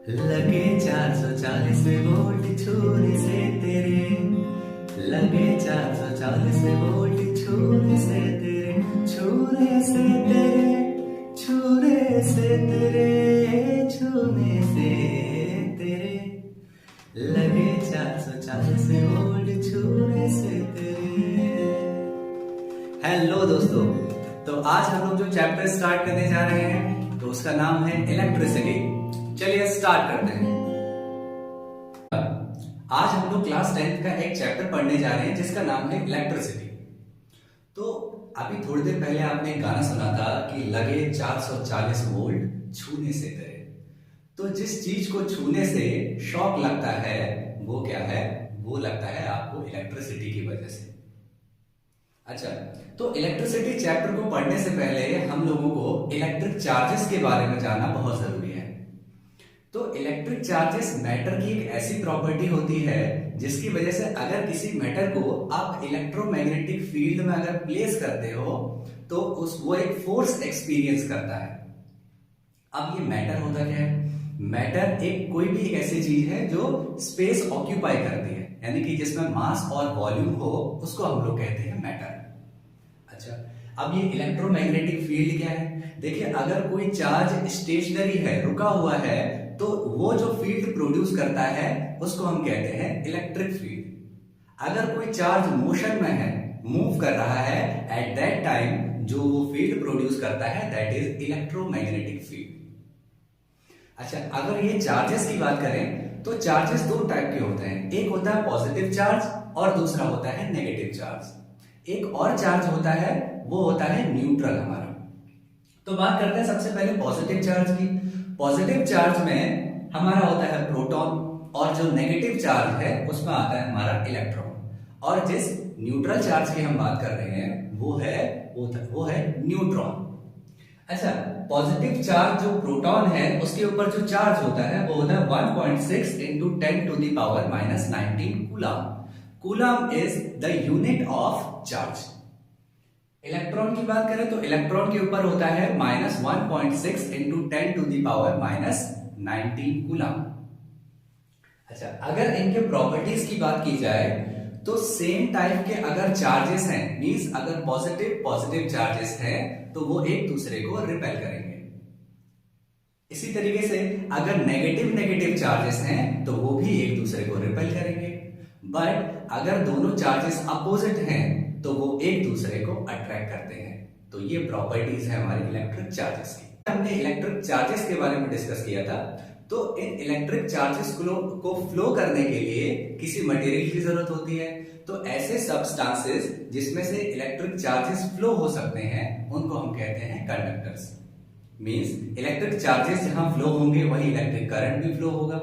लगे 440 वोल्ट छूने से तेरे, लगे 440 वोल्ट छूने से तेरे, छूने से तेरे, छूने से तेरे, छूने से तेरे, लगे 440 वोल्ट छूने से तेरे। हेलो दोस्तों, तो आज हम लोग जो चैप्टर स्टार्ट करने जा रहे हैं तो उसका नाम है इलेक्ट्रिसिटी। चलिए स्टार्ट करते हैं। आज हम लोग क्लास 10th का एक चैप्टर पढ़ने जा रहे हैं जिसका नाम है इलेक्ट्रिसिटी। तो अभी थोड़ी देर पहले आपने एक गाना सुना था कि लगे 440 वोल्ट छूने से तेरे। तो जिस चीज को छूने से शॉक लगता है वो क्या है? वो लगता है आपको इलेक्ट्रिसिटी की वजह से। अच्छा, तो इलेक्ट्रिसिटी चैप्टर को पढ़ने से पहले हम लोगों को इलेक्ट्रिक चार्जेस के बारे में जानना बहुत जरूरी है। तो इलेक्ट्रिक चार्जेस मैटर की एक ऐसी प्रॉपर्टी होती है जिसकी वजह से अगर किसी मैटर को आप इलेक्ट्रोमैग्नेटिक फील्ड में अगर प्लेस करते हो तो वो एक फोर्स एक्सपीरियंस करता है। अब ये मैटर होता क्या है? मैटर एक कोई भी एक ऐसी चीज है जो स्पेस ऑक्यूपाई करती है, यानी कि जिसमें मास और वॉल्यूम हो, उसको हम लोग कहते हैं मैटर। अच्छा, अब ये इलेक्ट्रोमैग्नेटिक फील्ड क्या है? देखिए, अगर कोई चार्ज स्टेशनरी है, रुका हुआ है, तो वो जो फील्ड प्रोड्यूस करता है उसको हम कहते हैं इलेक्ट्रिक फील्ड। अगर कोई चार्ज मोशन में है, मूव कर रहा है, एट दैट टाइम जो वो फील्ड प्रोड्यूस करता है दैट इज इलेक्ट्रोमैग्नेटिक फील्ड। अच्छा, अगर ये चार्जेस की बात करें तो चार्जेस दो टाइप के होते हैं। एक होता है पॉजिटिव चार्ज और दूसरा होता है नेगेटिव चार्ज। एक और चार्ज होता है, वो होता है न्यूट्रल हमारा। तो बात करते हैं सबसे पहले पॉजिटिव चार्ज की। पॉजिटिव चार्ज में हमारा होता है प्रोटॉन और जो नेगेटिव चार्ज है उसमें आता है हमारा इलेक्ट्रॉन। और जिस न्यूट्रल चार्ज की हम बात कर रहे हैं वो है न्यूट्रॉन। अच्छा, पॉजिटिव चार्ज जो प्रोटॉन है उसके ऊपर जो चार्ज होता है वो होता है 1.6 into 10 to the power -19 coulomb. Coulomb is the unit of charge. Electron की बात करें तो इलेक्ट्रॉन के ऊपर होता है -1.6 into 10 to the power -19 coulomb. अच्छा, अगर इनके प्रॉपर्टीज की बात की जाए तो सेम टाइप के अगर चार्जेस हैं, मींस अगर पॉजिटिव चार्जेस हैं तो वो एक दूसरे को रिपेल करेंगे। इसी तरीके से अगर नेगेटिव चार्जेस हैं तो वो भी एक दूसरे को रिपेल करेंगे। बट अगर दोनों चार्जेस अपोजिट हैं तो वो एक दूसरे को अट्रैक्ट करते हैं। तो ये प्रॉपर्टीज है हमारी इलेक्ट्रिक चार्जेस की। हमने इलेक्ट्रिक चार्जेस के बारे में डिस्कस किया था। तो इन इलेक्ट्रिक चार्जेस को फ्लो करने के लिए किसी मटेरियल की जरूरत होती है। तो ऐसे सब्सटेंसेस जिसमें से इलेक्ट्रिक चार्जेस फ्लो हो सकते हैं उनको हम कहते हैं कंडक्टर्स। मींस इलेक्ट्रिक चार्जेस जहां फ्लो होंगे वहीं इलेक्ट्रिक करंट भी फ्लो होगा।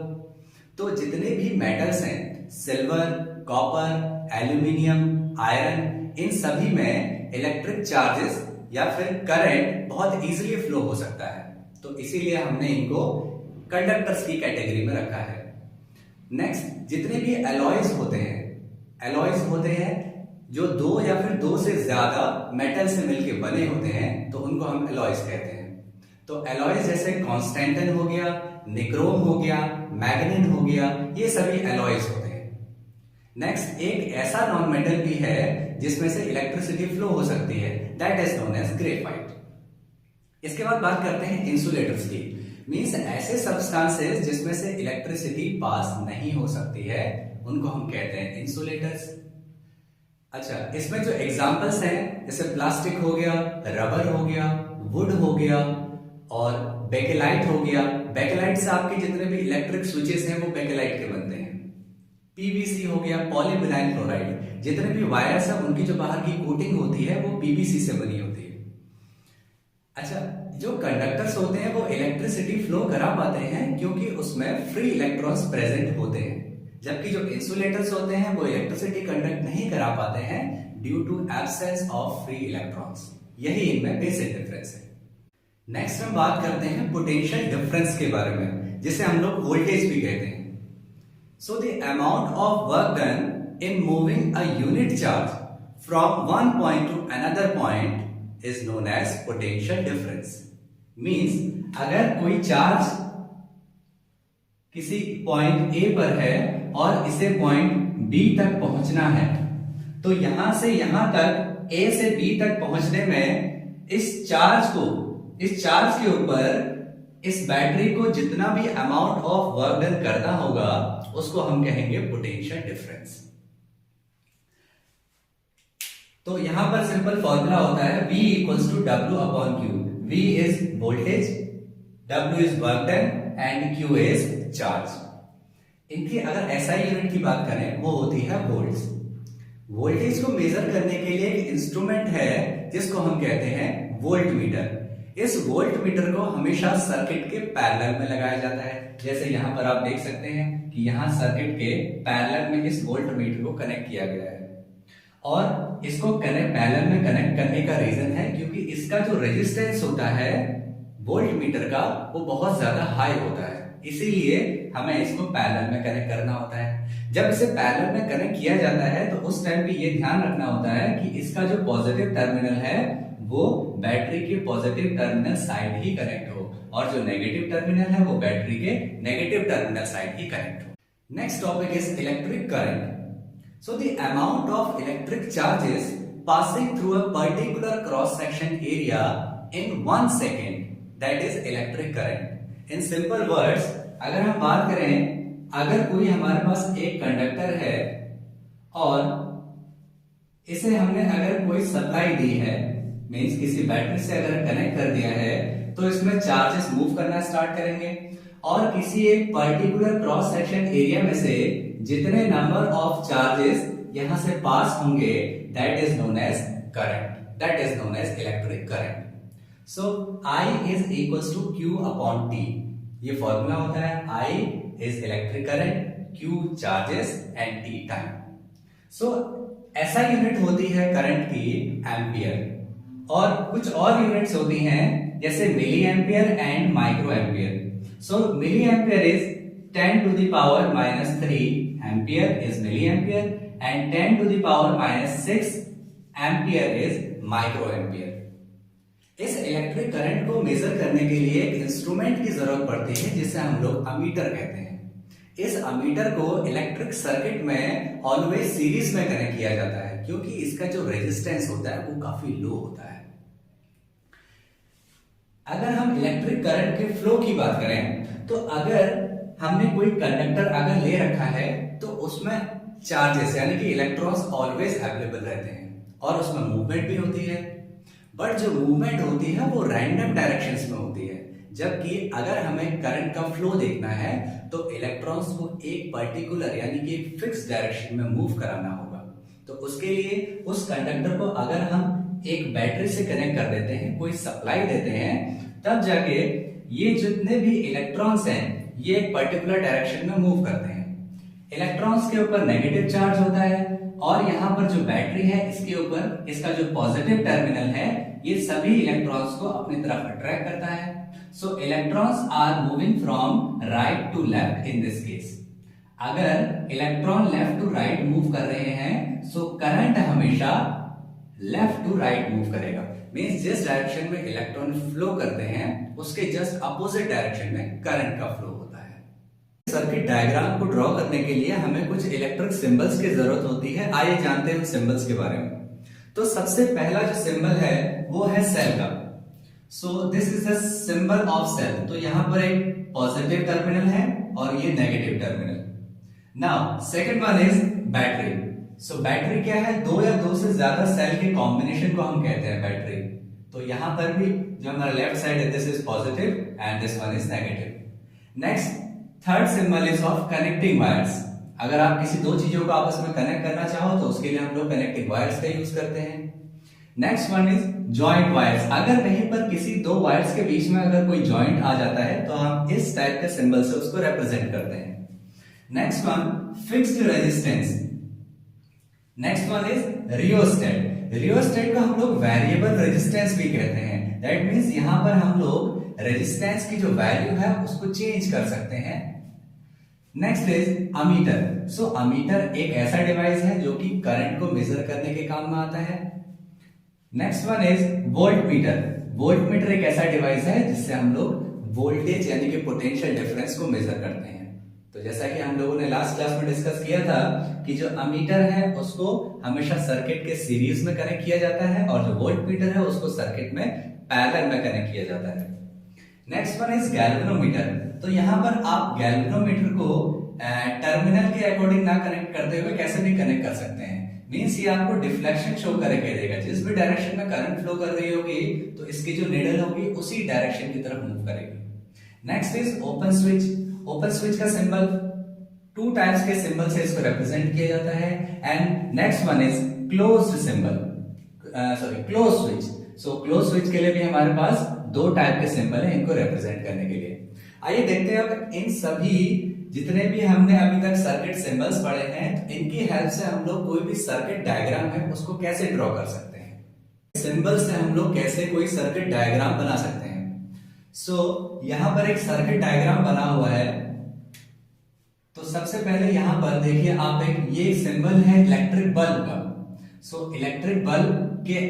तो जितने भी मेटल्स हैं, सिल्वर, कॉपर, एल्यूमिनियम, आयरन, इन सभी में इलेक्ट्रिक चार्जेस या फिर करंट बहुत इजीली फ्लो हो सकता है। तो इसीलिए हमने इनको कंडक्टर्स की कैटेगरी में रखा है। नेक्स्ट, जितने भी एलॉयज होते हैं जो दो या फिर दो से ज्यादा मेटल से मिलकर बने होते हैं तो उनको हम एलॉयज कहते हैं। तो एलॉयज जैसे कॉन्स्टेंटन हो गया, निक्रोम हो गया, मैग्नीन हो गया, ये सभी एलॉयज होते हैं। नेक्स्ट, एक ऐसा नॉन मेटल भी है जिसमें से इलेक्ट्रिसिटी फ्लो हो सकती है, that is known as graphite. इसके बाद बात करते हैं इंसुलेटर्स की। मींस ऐसे सब्सटेंसेस जिसमें से इलेक्ट्रिसिटी पास नहीं हो सकती है उनको हम कहते हैं इंसुलेटर्स। अच्छा, इसमें जो एग्जांपल्स हैं जैसे प्लास्टिक हो गया, रबर हो गया, वुड हो गया और बेकेलाइट हो गया। बेकेलाइट से आपके जितने भी इलेक्ट्रिक स्विचेस हैं वो बेकेलाइट के बनते हैं। पीवीसी हो गया, पॉलीविनाइल क्लोराइड, जितने भी वायर्स हैं उनकी जो बाहर की कोटिंग होती है वो पीवीसी से बनी होती है। अच्छा, जो कंडक्टर्स होते हैं वो इलेक्ट्रिसिटी फ्लो करा पाते हैं क्योंकि उसमें फ्री इलेक्ट्रॉन्स प्रेजेंट होते हैं, जबकि जो इंसुलेटर्स होते हैं वो इलेक्ट्रिसिटी कंडक्ट नहीं करा पाते हैं due to absence of free electrons. यही इनमें बेसिक डिफरेंस है। नेक्स्ट हम बात करते हैं पोटेंशियल डिफरेंस के बारे में, जिसे हम लोग वोल्टेज भी कहते हैं। So the amount of work done in moving a unit charge from one point to another point is known as potential difference. Means अगर कोई चार्ज किसी पॉइंट ए पर है और इसे पॉइंट बी तक पहुंचना है, तो यहां से यहां तक ए से बी तक पहुंचने में इस चार्ज के ऊपर इस बैटरी को जितना भी अमाउंट ऑफ वर्क डन करना होगा उसको हम कहेंगे पोटेंशियल डिफरेंस। तो यहां पर सिंपल फॉर्मूला होता है V equals to W upon Q। V is voltage, W is work done and Q is charge. इनकी अगर एसआई यूनिट की बात करें वो होती है वोल्ट्स। वोल्टेज को मेजर करने के लिए एक इंस्ट्रूमेंट है जिसको हम कहते हैं वोल्ट मीटर। इस वोल्ट मीटर को हमेशा सर्किट के पैरेलल में लगाया जाता है। जैसे यहां पर आप देख सकते हैं कि यहां सर्किट के पैरेलल में इस वोल्ट मीटर को कनेक्ट किया गया है, और इसको पैरेलल में कनेक्ट करने का रीजन है क्योंकि इसका जो रेजिस्टेंस होता है वोल्ट मीटर का वो बहुत ज्यादा हाई होता है, इसीलिए हमें इसको पैरेलल में कनेक्ट करना होता है। जब इसे पैरेलल में कनेक्ट किया जाता है तो उस टाइम पे ये ध्यान रखना होता है कि इसका जो पॉजिटिव टर्मिनल है वो बैटरी के पॉजिटिव टर्मिनल साइड ही कनेक्ट हो और जो नेगेटिव टर्मिनल है वो बैटरी के नेगेटिव टर्मिनल साइड ही कनेक्ट हो। Next topic is electric current. So the amount of electric charges passing through a particular cross section area in 1 second, that is electric current. In simple words, अगर हम बात करें, अगर कोई हमारे पास एक conductor है और इसे हमने अगर कोई सप्लाई दी है, मीन्स किसी बैटरी से अगर कनेक्ट कर दिया है, तो इसमें चार्जेस मूव करना स्टार्ट करेंगे और किसी एक पर्टिकुलर क्रॉस सेक्शन एरिया में से जितने नंबर ऑफ चार्जेस यहां से पास होंगे that is known as current, that is known as electric current. So I is equals to Q upon T। ये फॉर्मूला होता है I is electric current, Q charges and T time. So ऐसा unit होती है current की ampere, और कुछ और यूनिट्स होती हैं जैसे milli ampere and micro ampere. So milli ampere is 10 to the power minus 3 ampere is milliampere and 10 to the power minus 6 ampere is microampere। इस इलेक्ट्रिक करंट को मेजर करने के लिए एक इंस्ट्रूमेंट की जरूरत पड़ती है जिसे हम लोग अमीटर कहते हैं। इस अमीटर को इलेक्ट्रिक सर्किट में ऑलवेज सीरीज में कनेक्ट किया जाता है क्योंकि इसका जो रेजिस्टेंस होता है वो काफी लो होता है। अगर हम इलेक्ट्रिक करंट के फ्लो की बात करें तो अगर हमने कोई कंडक्टर अगर ले रखा है तो उसमें चार्जेस यानी कि इलेक्ट्रॉन्स ऑलवेज अवेलेबल रहते हैं और उसमें मूवमेंट भी होती है, बट जो मूवमेंट होती है वो रैंडम डायरेक्शंस में होती है। जबकि अगर हमें करंट का फ्लो देखना है तो इलेक्ट्रॉन्स को एक पर्टिकुलर यानी कि एक फिक्स डायरेक्शन में मूव कराना होगा। तो उसके लिए उस कंडक्टर को अगर हम एक बैटरी से कनेक्ट कर देते हैं, कोई सप्लाई देते हैं, तब जाके ये जितने भी इलेक्ट्रॉन्स हैं ये एक पर्टिकुलर डायरेक्शन में मूव करते हैं। इलेक्ट्रॉन्स के ऊपर नेगेटिव चार्ज होता है और यहाँ पर जो बैटरी है इसके ऊपर इसका जो पॉजिटिव टर्मिनल है ये सभी इलेक्ट्रॉन्स को अपनी तरफ अट्रैक्ट करता है। So electrons are moving from right to left in this case. अगर electron left to right move कर रहे हैं सो करंट हमेशा लेफ्ट टू राइट मूव करेगा, मींस जिस डायरेक्शन में इलेक्ट्रॉन फ्लो करते हैं उसके जस्ट अपोजिट डायरेक्शन में करंट का फ्लो होता है। सर्किट डायग्राम को ड्रॉ करने के लिए हमें कुछ इलेक्ट्रिक सिंबल्स की जरूरत होती है। आइए जानते हैं उन सिंबल्स के बारे में। तो सबसे पहला जो सिंबल है वो है सेल का। So this is the symbol of cell. तो यहां पर एक पॉजिटिव टर्मिनल है और ये negative terminal. Now second one is battery. So battery क्या है? दो या दो से ज्यादा सेल के कॉम्बिनेशन को हम कहते हैं बैटरी। तो यहां पर भी जो हमारा लेफ्ट साइड है this is positive and this one is negative. Next third symbol is of connecting wires. अगर आप किसी दो चीजों को आपस में कनेक्ट करना चाहो तो उसके लिए हम लोग कनेक्टिंग वायर्स का यूज करते हैं। Next one is joint wires. अगर कहीं पर किसी दो वायर्स के बीच में अगर कोई जॉइंट आ जाता है तो हम इस टाइप के सिंबल से उसको रिप्रेजेंट करते हैं। Next one fixed resistance. Next one is rheostat. Rheostat को हम लोग वेरिएबल रेजिस्टेंस भी कहते हैं। दैट मींस यहां पर हम लोग रेजिस्टेंस की जो वैल्यू है उसको चेंज कर सकते हैं। Next is ammeter. So ammeter एक ऐसा डिवाइस है जो कि करंट को मेजर करने के काम में आता है। Next one is volt meter. Volt meter एक ऐसा डिवाइस है जिससे हम लोग वोल्टेज यानी कि पोटेंशियल डिफरेंस को मेजर करते हैं। तो जैसा कि हम लोगों ने लास्ट क्लास में डिस्कस किया था कि जो अमीटर है उसको हमेशा सर्किट के सीरीज में कनेक्ट किया जाता है और जो वोल्ट मीटर है उसको सर्किट में पैरेलल में कनेक्ट किया जाता है। Next one is galvanometer. तो यहाँ पर आप गैल्वेनोमीटर को टर्मिनल के अकॉर्डिंग ना कनेक्ट करते हुए कैसे भी कनेक्ट कर सकते हैं। मींस ये आपको डिफ्लेक्शन शो करके देगा, जिस भी डायरेक्शन में करंट फ्लो कर रही होगी तो इसकी जो नीडल होगी उसी डायरेक्शन की तरफ मूव करेगी। Next is open switch. Open switch का सिंबल टू टाइप्स के सिंबल से इसको रिप्रेजेंट किया जाता है। And next one is closed symbol, sorry close switch. So close switch के लिए भी हमारे पास दो टाइप के सिंबल है इनको रिप्रेजेंट करने के लिए। आइए देखते हैं अब इन सभी जितने भी हमने अभी तक सर्किट सिंबल्स पढ़े हैं तो इनकी हेल्प से हम लोग कोई भी सर्किट डायग्राम है उसको कैसे ड्रॉ कर सकते हैं। सिंबल से हम लोग कैसे कोई सर्किट डायग्राम बना सकते हैं। सो यहां पर एक सर्किट डायग्राम बना हुआ है। तो सबसे पहले यहां पर देखिए आप, एक ये सिंबल है इलेक्ट्रिक बल्ब का। सो इलेक्ट्रिक बल्ब के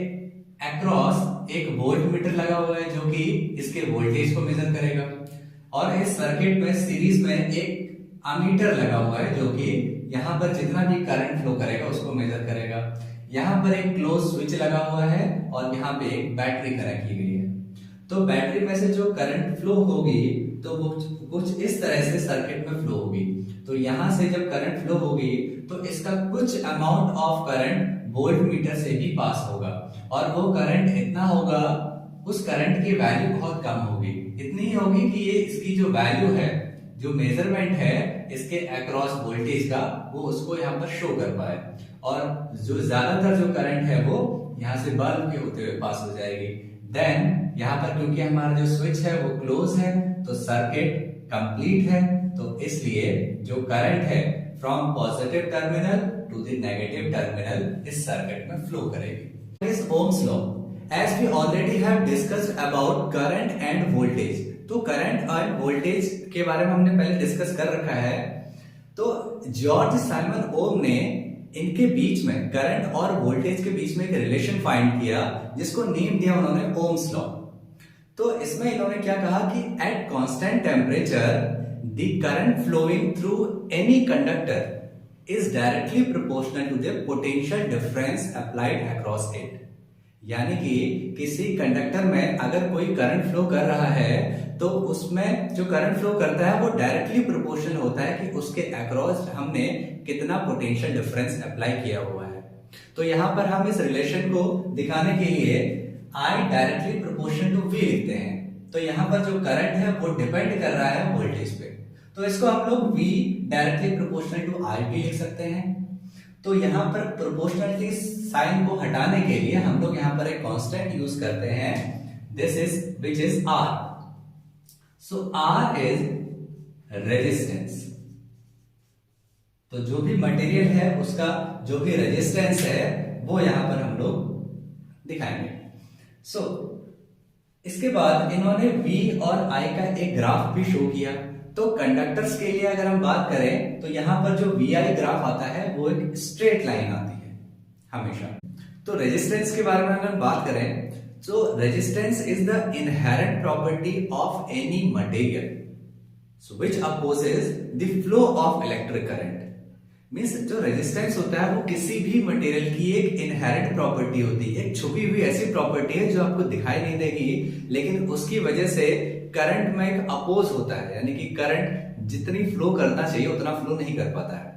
अक्रॉस एक वोल्ट मीटर लगा हुआ है जो कि इसके वोल्टेज को मेजर करेगा, और इस सर्किट में सीरीज में एक अमीटर लगा हुआ है जो कि यहां पर जितना भी करंट फ्लो करेगा उसको मेजर करेगा। यहां पर एक क्लोज स्विच लगा हुआ है और यहां पे एक बैटरी कनेक्ट की गई है। तो बैटरी में से जो करंट फ्लो होगी तो वो कुछ इस तरह से सर्किट में फ्लो होगी। तो यहां से जब करंट फ्लो होगी तो इसका कुछ amount of current volt meter से भी पास होगा, और वो करंट इतना होगा, उस करंट की वैल्यू बहुत कम होगी, इतनी ही होगी कि ये इसकी जो वैल्यू है, जो मेजरमेंट है इसके अक्रॉस वोल्टेज का, वो उसको यहाँ पर शो कर पाए, और जो ज्यादातर जो करंट है वो यहाँ से बल्ब के होते हुए पास हो जाएगी। देन यहाँ पर क्योंकि हमारा जो स्विच है वो क्लोज है तो सर्किट कंप्लीट है, तो इसलिए जो करंट है from positive terminal to the negative terminal इस सर्किट में फ्लो करेगी। इस Ohm's law, as we already have discussed about current and voltage. तो करंट और वोल्टेज के बारे में हमने पहले डिस्कस कर रखा है। तो जॉर्ज साइमन ओम ने इनके बीच में, करंट और वोल्टेज के बीच में एक रिलेशन फाइंड किया जिसको नेम दिया उन्होंने ओम्स लॉ। तो इसमें इन्होंने क्या कहा कि at constant temperature the current flowing through any conductor is directly proportional to the potential difference applied across it. यानी कि किसी कंडक्टर में अगर कोई करंट फ्लो कर रहा है तो उसमें जो करंट फ्लो करता है वो डायरेक्टली प्रोपोर्शनल होता है कि उसके अक्रॉस हमने कितना पोटेंशियल डिफरेंस अप्लाई किया हुआ है। तो यहां पर हम इस रिलेशन को दिखाने के लिए I directly proportional to V लिखते हैं। तो यहां पर जो करंट है वो डिपेंड कर रहा है वोल्टेज पे, तो इसको हम लोग V directly proportional to I भी लिख सकते हैं। तो यहां पर प्रोपोर्शनलिटी साइन को हटाने के लिए हम लोग यहां पर एक कांस्टेंट यूज करते हैं, this is which is R। So R is resistance. तो जो भी मटेरियल है उसका जो भी रेजिस्टेंस है वो यहां पर हम लोग दिखाएंगे। सो इसके बाद इन्होंने V और I का एक ग्राफ भी शो किया। तो कंडक्टर्स के लिए अगर हम बात करें तो यहां पर जो VI ग्राफ आता है वो एक स्ट्रेट लाइन आती है हमेशा। तो रेजिस्टेंस के बारे में अगर बात करें तो resistance is the inherent property of any material so which opposes the flow of electric current. Means जो रेजिस्टेंस होता है वो किसी भी मटेरियल की एक इनहेरेंट प्रॉपर्टी होती है, एक छुपी हुई ऐसी प्रॉपर्टी है जो आपको दिखाई नहीं देगी, लेकिन उसकी वजह से करंट में एक अपोज होता है, यानी कि करंट जितनी फ्लो करना चाहिए उतना फ्लो नहीं कर पाता है।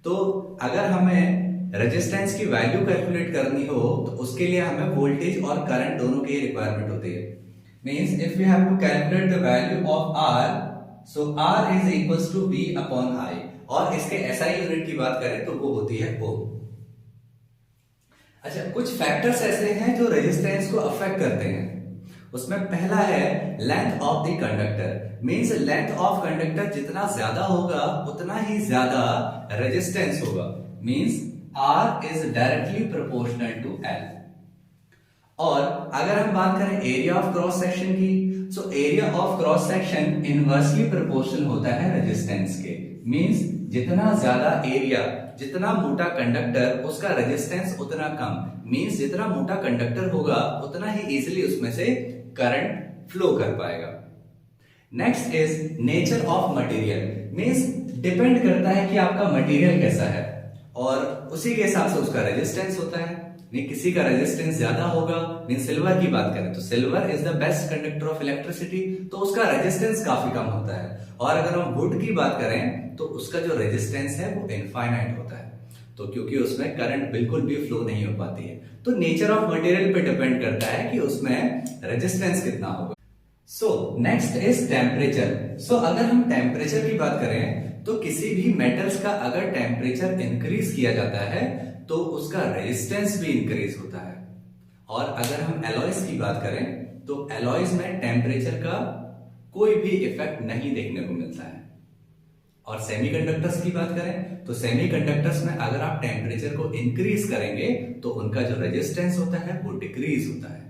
तो अगर हमें रेजिस्टेंस की वैल्यू कैलकुलेट करनी हो तो उसके लिए हमें वोल्टेज और करंट दोनों की रिक्वायरमेंट होती है। Means if you have to calculate the value of R, so R is equals to V upon I, और इसके SI यूनिट की बात करें तो वो होती है ओम। अच्छा, कुछ फैक्टर्स ऐसे हैं जो रेजिस्टेंस को अफेक्ट करते हैं। उसमें पहला है length of the conductor. Means length of conductor जितना ज्यादा होगा उतना ही ज्यादा रेजिस्टेंस होगा। Means R is directly proportional to L। और अगर हम बात करें एरिया ऑफ क्रॉस सेक्शन की, so area of cross section inversely proportional होता है रेजिस्टेंस के। मींस जितना ज्यादा एरिया, जितना मोटा कंडक्टर उसका रेजिस्टेंस उतना कम। मींस जितना मोटा कंडक्टर होगा उतना ही इजीली उसमें से करंट फ्लो कर पाएगा। Next is nature of material. Means depend करता है कि आपका मटेरियल कैसा है और उसी के हिसाब से उसका रेजिस्टेंस होता है। नहीं, किसी का रेजिस्टेंस ज्यादा होगा, मीन सिल्वर की बात करें तो silver is the best conductor of electricity, तो उसका रेजिस्टेंस काफी कम होता है। और अगर हम वुड की बात करें तो उसका जो रेजिस्टेंस है वो इनफाइनाइट होता है, तो क्योंकि उसमें करंट बिल्कुल भी फ्लो नहीं हो पाती है। तो नेचर ऑफ मटेरियल पे डिपेंड करता है कि उसमें रेजिस्टेंस कितना होगा। So next is temperature. So अगर हम टेम्परेचर की बात करें तो किसी भी मेटल्स का अगर टेम्परेचर इंक्रीज किया जाता है तो उसका रेजिस्टेंस भी इंक्रीज होता है। और अगर हम एलॉयज की बात करें तो एलॉयज में टेम्परेचर का कोई भी इफेक्ट नहीं देखने को मिलता है। और सेमीकंडक्टर्स की बात करें तो सेमीकंडक्टर्स में अगर आप टेम्परेचर को इंक्रीज करेंगे तो उनका जो रेजिस्टेंस होता है वो डिक्रीज होता है।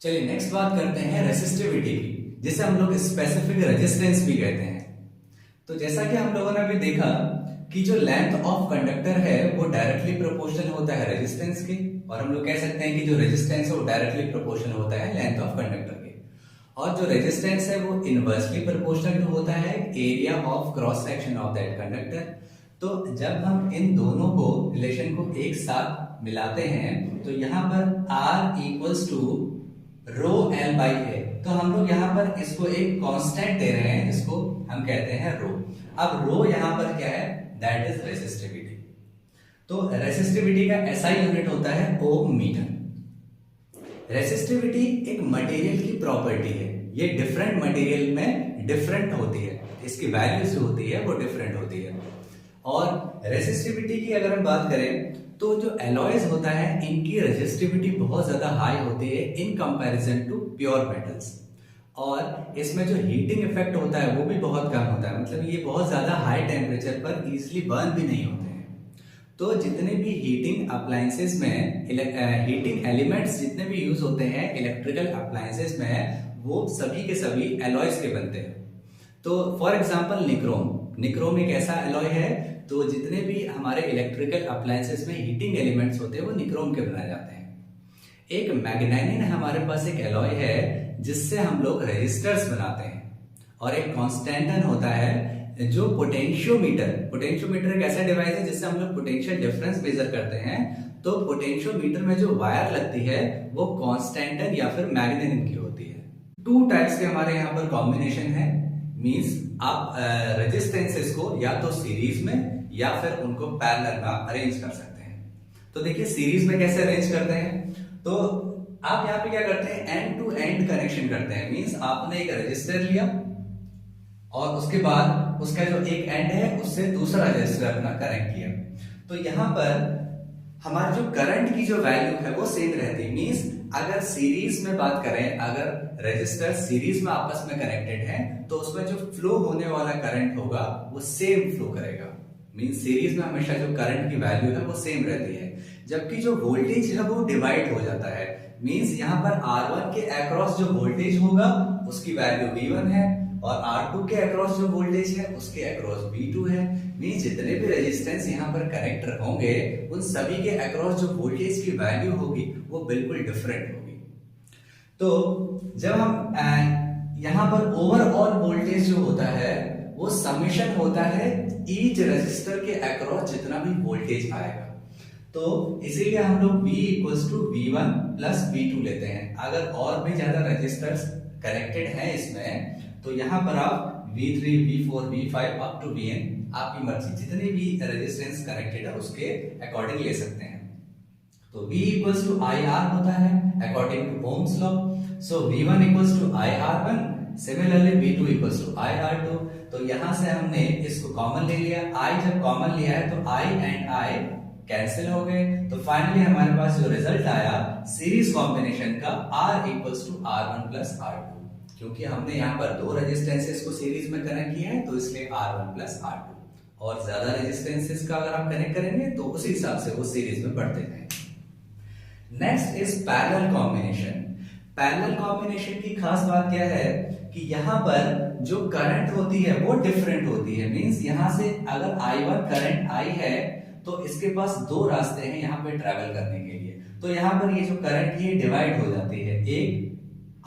चलिए नेक्स्ट बात करते हैं रेसिस्टिविटी की, जिसे हम लोग स्पेसिफिक रेजिस्टेंस भी कहते हैं। तो जैसा कि हम लोगों ने अभी देखा कि जो लेंथ ऑफ कंडक्टर है वो डायरेक्टली प्रोपोर्शनल होता है रेजिस्टेंस के, और हम लोग कह सकते हैं कि जो रेजिस्टेंस है वो डायरेक्टली प्रोपोर्शनल होता है लेंथ ऑफ कंडक्टर के, और जो रेजिस्टेंस है वो इनवर्सली प्रोपोर्शनल होता है area of cross section of that conductor. तो जब हम इन दोनों को रिलेशन को एक साथ मिलाते हैं तो यहाँ पर R equals to rho L by A, तो हम लोग यहाँ पर इसको एक कांस्टेंट दे रहे हैं जिसको हम कहते हैं रो। अब रो यहाँ पर क्या है, दैट इज रेसिस्टिविटी। तो रेसिस्टिविटी का एसआई यूनिट होता है ओम मीटर। रेसिस्टिविटी एक मटेरियल की प्रॉपर्टी है, ये डिफरेंट मटेरियल में डिफरेंट होती है, इसकी वैल्यूज जो होती है वो डिफरेंट होती है। और रेसिस्टिविटी की अगर हम बात करें तो जो एलॉयज होता है इनकी रेजिस्टिविटी बहुत ज्यादा हाई होती है in comparison to pure metals, और इसमें जो हीटिंग इफेक्ट होता है वो भी बहुत कम होता है, मतलब ये बहुत ज्यादा हाई टेम्परेचर पर इजीली बर्न भी नहीं होते हैं। तो जितने भी हीटिंग अप्लायंसेस में हीटिंग एलिमेंट्स जितने भी यूज होते हैं इलेक्ट्रिकल अप्लायंसेस में वो सभी के सभी एलॉयज के बनते हैं। तो फॉर एग्जांपल निक्रोम एक ऐसा एलॉय है, तो जितने भी हमारे इलेक्ट्रिकल अप्लायंसेस में हीटिंग एलिमेंट्स होते हैं वो निक्रोम के बनाए जाते हैं। एक मैग्नेनिन हमारे पास एक एलॉय है जिससे हम लोग रेजिस्टर्स बनाते हैं, और एक कॉन्स्टेंटन होता है जो पोटेंशियोमीटर एक ऐसा डिवाइस है जिससे हम लोग पोटेंशियल डिफरेंस मेजर करते हैं। तो पोटेंशियोमीटर में जो वायर लगती है वो कॉन्स्टेंटन या फिर मैग्नेनिन की होती है। टू टाइप्स के हमारे यहाँ पर कॉम्बिनेशन है, मींस आप रेजिस्टेंसेस को या तो सीरीज में या फिर उनको पैरेलल में अरेंज कर सकते हैं। तो देखिए सीरीज में कैसे अरेंज करते हैं, तो आप यहाँ पे क्या करते हैं, एंड टू एंड कनेक्शन करते हैं। मींस आपने एक रजिस्टर लिया और उसके बाद उसका जो एक एंड है उससे दूसरा रजिस्टर अपना कनेक्ट किया, तो यहाँ पर हमारी जो करंट की जो वैल्यू है वो सेम रहती है। मींस अगर सीरीज में बात करें, अगर रजिस्टर सीरीज में आपस में कनेक्टेड है तो उसमें जो फ्लो होने वाला करंट होगा वो सेम फ्लो करेगा। मींस सीरीज में हमेशा जो करंट की वैल्यू है वो सेम रहती है, जबकि जो वोल्टेज है वो डिवाइड हो जाता है। मींस यहाँ पर R1 के अक्रॉस जो वोल्टेज होगा उसकी वैल्यू V1 है, और R2 के अक्रॉस जो वोल्टेज है उसके अक्रॉस V2 है। मींस जितने भी रेजिस्टेंस यहाँ पर कनेक्टर होंगे उन सभी के अक्रॉस जो वोल्टेज की वैल्यू होगी वो बिल्कुल डिफरेंट होगी। तो जब हम यहाँ पर ओवरऑल वोल्टेज जो होता है वो समेशन होता है ईच रेजिस्टर के अक्रॉस जितना भी वोल्टेज आएगा। तो इसीलिए हम लोग V equals to V1 plus V2 लेते हैं। अगर और भी ज्यादा रेजिस्टर्स कनेक्टेड हैं इसमें तो यहाँ पर आप V3, V4, V5 up to Vn आपकी मर्जी जितने भी रेजिस्टेंस कनेक्टेड है उसके अकॉर्डिंग ले सकते हैं। तो V इक्वल्स टू IR होता है according to Ohm's law. So V1 equals to IR1, similarly V2 equals to IR2। तो यहाँ से हमने इसको कॉमन ले लिया, I जब कॉमन लिया है तो I एंड I कैंसिल हो गए। तो फाइनली हमारे पास जो रिजल्ट आया सीरीज कॉम्बिनेशन का R equals to R1 plus R2, क्योंकि हमने यहाँ पर दो रेजिस्टेंसेस को सीरीज में कनेक्ट किया है तो इसलिए R1 प्लस R2, और ज्यादा रेजिस्टेंसेस का अगर आप कनेक्ट करेंगे तो उसी हिसाब से वो सीरीज में बढ़ते जाएंगे। Next is parallel combination. Parallel combination की खास बात क्या है कि यहाँ पर जो करंट होती है वो डिफरेंट होती है। मींस यहाँ से अगर I1 करंट I है तो इसके पास दो रास्ते हैं यहाँ पे ट्रेवल करने के लिए, तो यहाँ पर ये जो करंट है डिवाइड हो जाती है। एक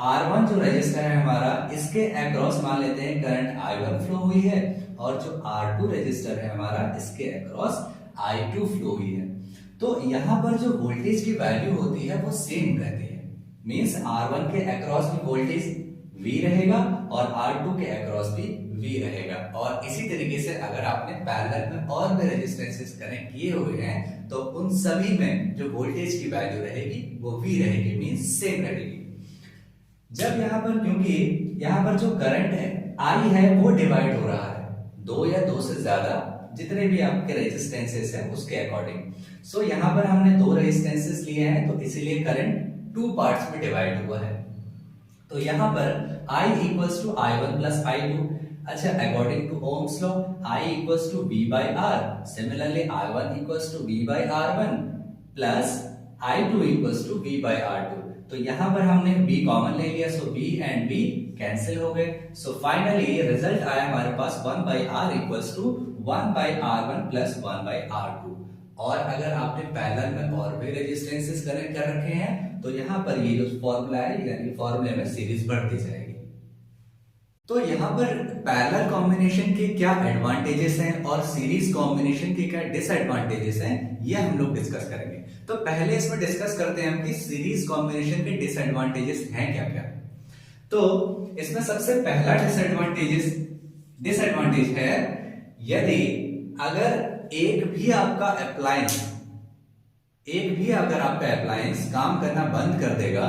R1 जो रजिस्टर है हमारा इसके अक्रॉस मान लेते हैं करंट I1 फ्लो हुई है, और जो R2 रजिस्टर है हमारा, इसके अक्रॉस I2 फ्लो ही है। तो यहाँ पर जो वोल्टेज की वैल्यू होती है वो सेम रहती है। मींस R1 के अक्रॉस भी वोल्टेज V रहेगा और R2 के अक्रॉस भी V रहेगा। और इसी तरीके से अगर आपने पैरेलल में और भी रेजिस्टेंसेस कनेक्ट किए हुए हैं तो उन सभी में जो वोल्टेज की वैल्यू रहेगी वो V रहेगी, मींस सेम रहेगी। जब यहाँ पर, क्योंकि यहाँ पर जो करंट है I है वो डिवाइड हो रहा है दो या दो से ज्यादा जितने भी आपके रेजिस्टेंसेस हैं उसके अकॉर्डिंग। सो यहाँ पर हमने दो रेजिस्टेंसेस लिए हैं तो इसीलिए करंट टू पार्ट्स में डिवाइड हुआ है। तो यहाँ पर I equals to I1 plus I2। अच्छा, according to Ohm's law I equals to V by R। Similarly I1 equals to V by R1 plus I2 equals to V by R2। तो यहाँ पर हमने V कॉमन ले लिया, so V and V cancel हो गए। So finally result आया हमारे पास 1 by R equals to 1 by R1 plus 1 by R2। और अगर आपने पैरेलल में और भी रेजिस्टेंसेस कनेक्ट कर रखे हैं तो यहाँ पर ये जो फॉर्मूला है, यानी फॉर्मूले में सीरीज बढ़ती जाएगी। तो यहाँ पर पैरेलल कॉम्बिनेशन के क्या एडवांटेजेस हैं और सीरीज कॉम्बिनेशन के क्या डिसएडवांटेजेस हैं, ये हम लोग डिस्कस करेंगे। तो पहले इसमें डिस्कस करते हैं कि सीरीज कॉम्बिनेशन के डिसएडवांटेजेस हैं क्या क्या। तो इसमें सबसे पहला डिसएडवांटेज है, यदि अगर एक भी अगर आपका अप्लायंस काम करना बंद कर देगा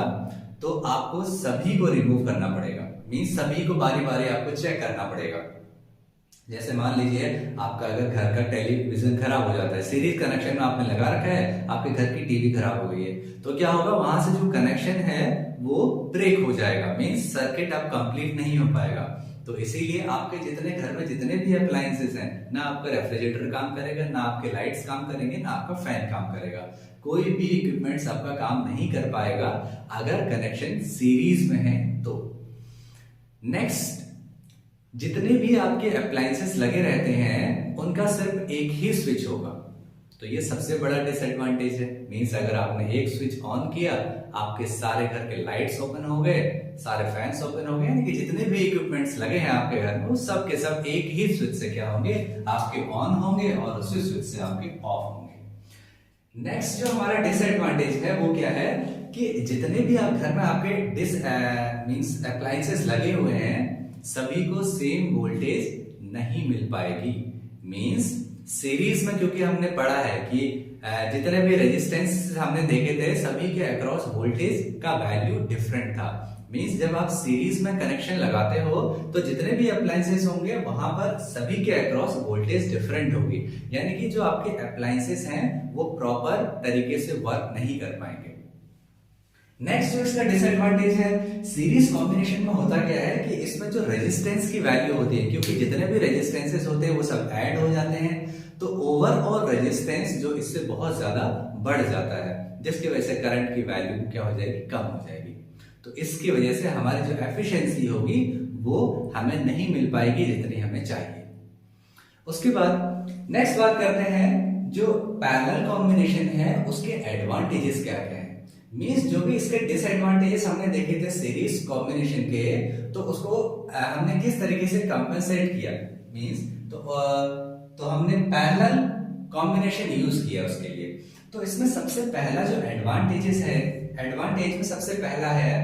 तो आपको सभी को रिमूव करना पड़ेगा। मींस सभी को बारी बारी आपको चेक करना पड़ेगा। जैसे मान लीजिए आपका अगर घर का टेलीविजन खराब हो जाता है, सीरीज कनेक्शन में आपने लगा रखा है, आपके घर की टीवी खराब हो गई है, तो क्या होगा, वहां से जो कनेक्शन है वो ब्रेक हो जाएगा। मींस सर्किट अब कंप्लीट नहीं हो पाएगा। तो इसीलिए आपके जितने घर में जितने भी अप्लायंसेस हैं, ना आपका रेफ्रिजरेटर काम करेगा, ना आपके लाइट्स काम करेंगे, ना आपका फैन काम करेगा, कोई भी इक्विपमेंट्स आपका काम नहीं कर पाएगा अगर कनेक्शन सीरीज में है तो। नेक्स्ट, जितने भी आपके अप्लायंसेस लगे रहते हैं उनका सिर्फ एक ही स्विच होगा, तो ये सबसे बड़ा डिसएडवांटेज है। मींस अगर आपने एक स्विच ऑन किया, आपके सारे घर के लाइट्स ओपन हो गए, सारे फैंस ओपन हो गए, यानी कि जितने भी इक्विपमेंट्स लगे हैं आपके घर में वो सब के सब एक ही स्विच से क्या होंगे, आपके ऑन होंगे और उसी स्विच से आपके ऑफ होंगे। नेक्स्ट जो हमारा डिसएडवांटेज है वो क्या है कि जितने भी आप घर में आपके मींस अप्लायंसेस लगे हुए हैं सभी को सेम वोल्टेज नहीं मिल पाएगी। मींस सीरीज में क्योंकि हमने पढ़ा है कि जितने भी रेजिस्टेंस हमने देखे थे सभी के अक्रॉस वोल्टेज का वैल्यू डिफरेंट था। मींस जब आप सीरीज में कनेक्शन लगाते हो तो जितने भी अप्लायंसेस होंगे वहां पर सभी के अक्रॉस वोल्टेज डिफरेंट होगी, यानी कि जो आपके अप्लायंसेस हैं वो प्रॉपर तरीके से वर्क नहीं कर पाएंगे। नेक्स्ट जो इसका डिसएडवांटेज है, सीरीज कॉम्बिनेशन में होता क्या है कि इसमें जो रेजिस्टेंस की वैल्यू होती है, क्योंकि जितने भी रेजिस्टेंसेस होते हैं वो सब ऐड हो जाते हैं, तो ओवरऑल रेजिस्टेंस जो इससे बहुत ज्यादा बढ़ जाता है, जिसकी वजह से करंट की वैल्यू क्या हो जाएगी, कम हो जाएगी। तो इसकी वजह से हमारी जो एफिशिएंसी होगी वो हमें नहीं मिल पाएगी जितनी हमें चाहिए। उसके बाद नेक्स्ट बात करते हैं जो पैरेलल कॉम्बिनेशन है उसके एडवांटेजेस क्या क्या है। मींस जो भी इसके डिसएडवांटेजेस हमने देखे थे सीरीज कॉम्बिनेशन के, तो उसको हमने किस तरीके से कंपेंसेट किया। मींस तो हमने पैरेलल कॉम्बिनेशन यूज किया उसके लिए। तो इसमें सबसे पहला जो एडवांटेज में सबसे पहला है,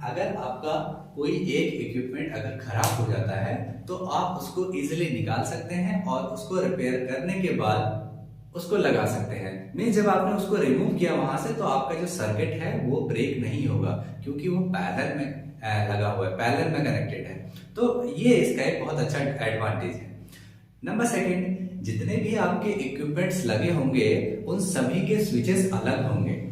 अगर आपका कोई एक इक्विपमेंट अगर खराब हो जाता है तो आप उसको इजीली निकाल सकते हैं और उसको रिपेयर करने के बाद उसको लगा सकते हैं। मींस जब आपने उसको रिमूव किया वहां से तो आपका जो सर्किट है वो ब्रेक नहीं होगा, क्योंकि वो पैरेलल में लगा हुआ है, पैरेलल में कनेक्टेड है। तो ये इसका एक बहुत अच्छा एडवांटेज है। नंबर सेकंड, जितने भी आपके इक्विपमेंट्स लगे होंगे उन सभी के स्विचेस अलग होंगे।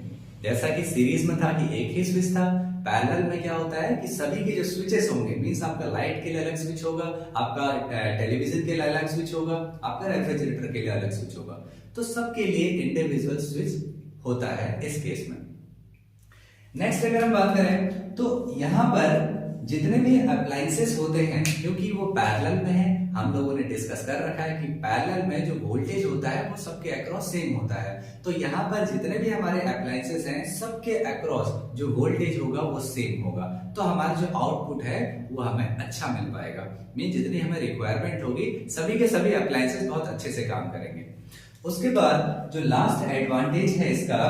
जैसा कि सीरीज में था कि एक ही स्विच था, पैरेलल में क्या होता है कि सभी के जो स्विचेस होंगे, मींस आपका लाइट के लिए अलग स्विच होगा, आपका टेलीविजन के लिए अलग स्विच होगा, आपका रेफ्रिजरेटर के लिए अलग स्विच होगा, तो सबके लिए इंडिविजुअल स्विच होता है इस केस में। नेक्स्ट अगर हम बात करें तो यहाँ पर जितने भी अप्लायंसेस होते हैं क्योंकि वो पैरेलल में है, हम लोगों ने डिस्कस कर रखा है कि पैरेलल में जो वोल्टेज होता है वो सबके अक्रॉस सेम होता है। तो यहाँ पर जितने भी हमारे अप्लायंसेस हैं सबके अक्रॉस जो वोल्टेज होगा वो सेम होगा, तो हमारा जो आउटपुट है वो हमें अच्छा मिल पाएगा। मीन जितनी हमें रिक्वायरमेंट होगी सभी के सभी अप्लायंसेस बहुत अच्छे से काम करेंगे। उसके बाद जो लास्ट एडवांटेज है इसका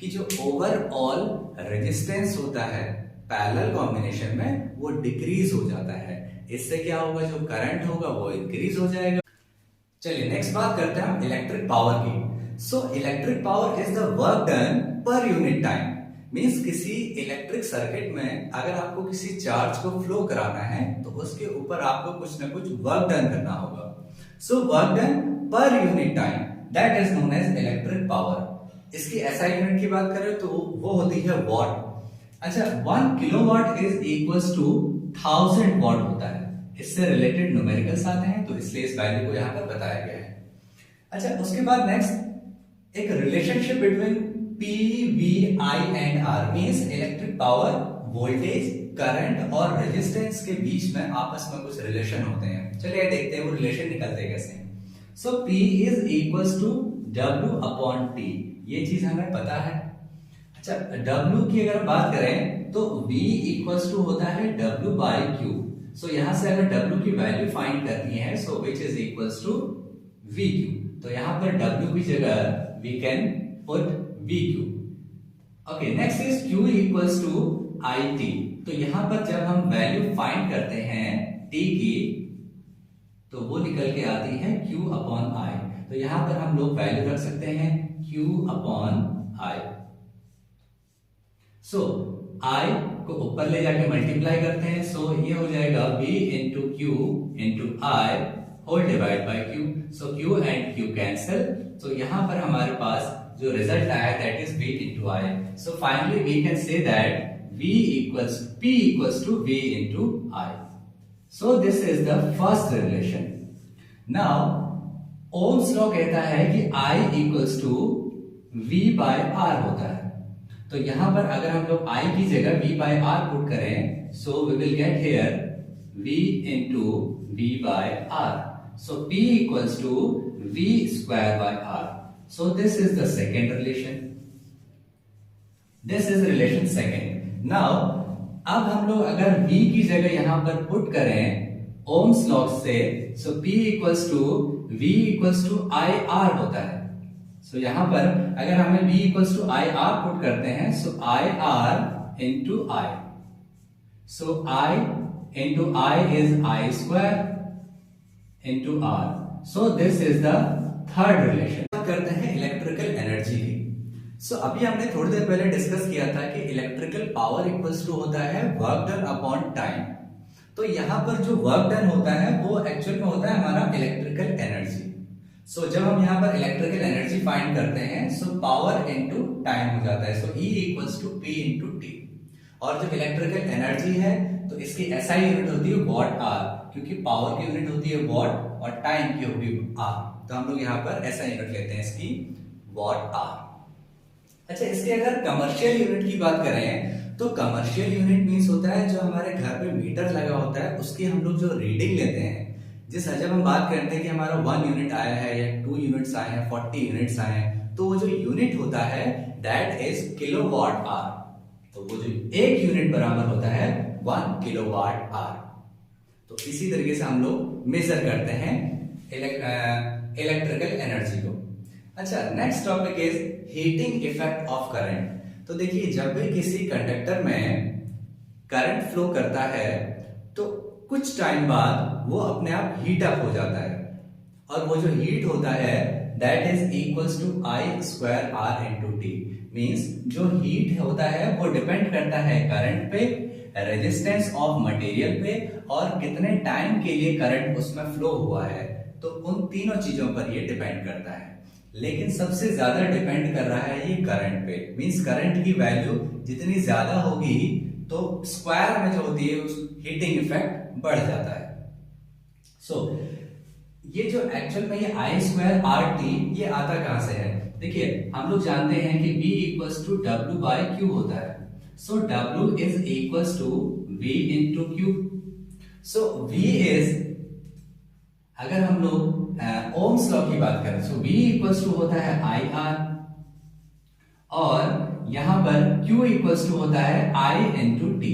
कि जो ओवरऑल रेजिस्टेंस होता है पैरेलल कॉम्बिनेशन में वो डिक्रीज हो जाता है। इससे क्या होगा, जो करंट होगा वो इंक्रीज हो जाएगा। चलिए नेक्स्ट बात करते हैं हम इलेक्ट्रिक पावर की। So electric power is the work done per unit time. Means किसी इलेक्ट्रिक सर्किट में अगर आपको किसी चार्ज को फ्लो कराना है तो उसके ऊपर आपको कुछ ना कुछ वर्क डन करना होगा। So work done per unit time that is known as electric power. इसकी एसआई यूनिट की बात करें तो वो होती है वॉट। अच्छा, 1 kilowatt is equals to 1000 watt होता है। इससे रिलेटेड न्यूमेरिकल्स आते हैं तो इसलिए इस वैल्यू को यहाँ पर बताया गया है। अच्छा, उसके बाद नेक्स्ट एक relationship between P, V, I and R means electric power, voltage, current और रेजिस्टेंस के बीच में आपस में कुछ रिलेशन होते हैं। चलिए देखते हैं वो रिलेशन निकलते कैसे हैं। So P is equals to W upon T, ये चीज हमें पता है। अच्छा, W की अगर बात करें तो V इक्वल्स टू होता है W बाय Q। सो यहां से अगर W की वैल्यू फाइंड करनी है so which is equals to VQ। तो यहां पर W की जगह we can put VQ। Okay, next is Q equals to IT। तो यहां पर जब हम वैल्यू फाइंड करते हैं T की तो वो निकल के आती है Q अपॉन I। तो यहां पर हम लोग वैल्यू रख सकते हैं Q upon I। So I को ऊपर ले जाके मल्टीप्लाई करते हैं, सो ये हो जाएगा V into Q into I whole divide by Q। So Q and Q cancel, तो यहां पर हमारे पास जो रिजल्ट आया that is V into I। So finally we can say that P equals to V into I। So this is the first relation. Now Ohm's law कहता है कि I equals to V by R होता है। तो यहां पर अगर हम लोग I की जगह V बाय R पुट करें so we will get here V into V by R। So P equals to V square by R। So this is the second relation. This is relation second. Now अब हम लोग अगर V की जगह यहां पर put करें Ohm's law से so P equals to V equals to IR होता है। सो यहां पर अगर हमें V equals to IR put करते हैं so IR into I। So I into I is I square into R। So this is the third relation. बात करते हैं इलेक्ट्रिकल एनर्जी की। सो अभी हमने थोड़ी देर पहले डिस्कस किया था कि इलेक्ट्रिकल पावर इक्वल्स टू होता है वर्क डन अपॉन टाइम। तो यहां पर जो वर्क डन होता है वो एक्चुअल में होता है हमारा इलेक्ट्रिकल एनर्जी। सो जब हम यहाँ पर इलेक्ट्रिकल एनर्जी फाइंड करते हैं सो पावर इनटू टाइम हो जाता है। So E equals to P into T। और जब इलेक्ट्रिकल एनर्जी है तो इसकी SI यूनिट होती है वॉट आवर, क्योंकि पावर की यूनिट होती है वॉट और टाइम की होगी आवर। तो हम लोग यहाँ पर SI यूनिट लेते हैं इसकी वॉट आवर। अच्छा, इसके अगर कमर्शियल यूनिट की बात करें तो कमर्शियल यूनिट मींस होता है जो हमारे घर पे मीटर लगा होता है उसकी हम लोग जो रीडिंग लेते हैं। जैसे जब हम बात करते हैं कि हमारा 1 यूनिट आया है या 2 यूनिट्स आए हैं, 40 यूनिट्स आए हैं, तो वो जो यूनिट होता है दैट इज किलोवाट आवर। तो वो जो एक यूनिट बराबर होता है 1 किलोवाट आवर। तो इसी तरीके से हम लोग मेजर करते हैं इलेक्ट्रिकल एनर्जी को। अच्छा, next topic is heating effect of current. तो देखिए, जब भी किसी कंडक्टर में करंट फ्लो करता है तो कुछ टाइम बाद वो अपने आप हीट अप हो जाता है, और वो जो हीट होता है that is equals to I square R into T। Means जो हीट होता है वो डिपेंड करता है करंट पे, रेजिस्टेंस ऑफ मटेरियल पे और कितने टाइम के लिए करंट उसमें फ्लो हुआ है। तो उन तीनों चीजों पर ये डिपेंड करता है, लेकिन सबसे ज्यादा डिपेंड कर रहा है ये करंट पे। मींस करंट की वैल्यू जितनी ज्यादा होगी तो स्क्वायर में जो होती है उस हीटिंग इफेक्ट बढ़ जाता है। सो ये जो एक्चुअल में ये I स्क्वायर RT ये आता कहां से है? देखिए, हम लोग जानते हैं कि V equals to W by Q होता है। So W is equals to V into Q। So V is अगर हम लोग ओम्स लॉ की बात करें, सो V इक्वल्स टू होता है IR, और यहां पर Q इक्वल्स टू होता है I इंटू टी,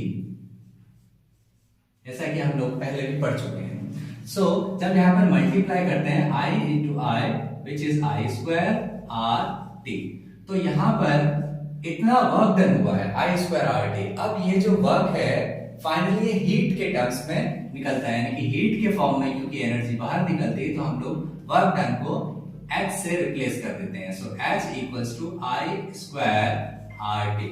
जैसा कि हम लोग पहले भी पढ़ चुके हैं। सो जब यहां पर मल्टीप्लाई करते हैं I into I which is I square R T, तो यहां पर इतना वर्क डन हुआ है आई स्क्वायर आर टी। अब ये जो वर्क है फाइनली हीट के टर्म्स में निकलता है, यानी कि हीट के फॉर्म में, क्योंकि एनर्जी बाहर निकलती है तो हम लोग वर्क डन को H से रिप्लेस कर देते हैं। So H equals to I square R T.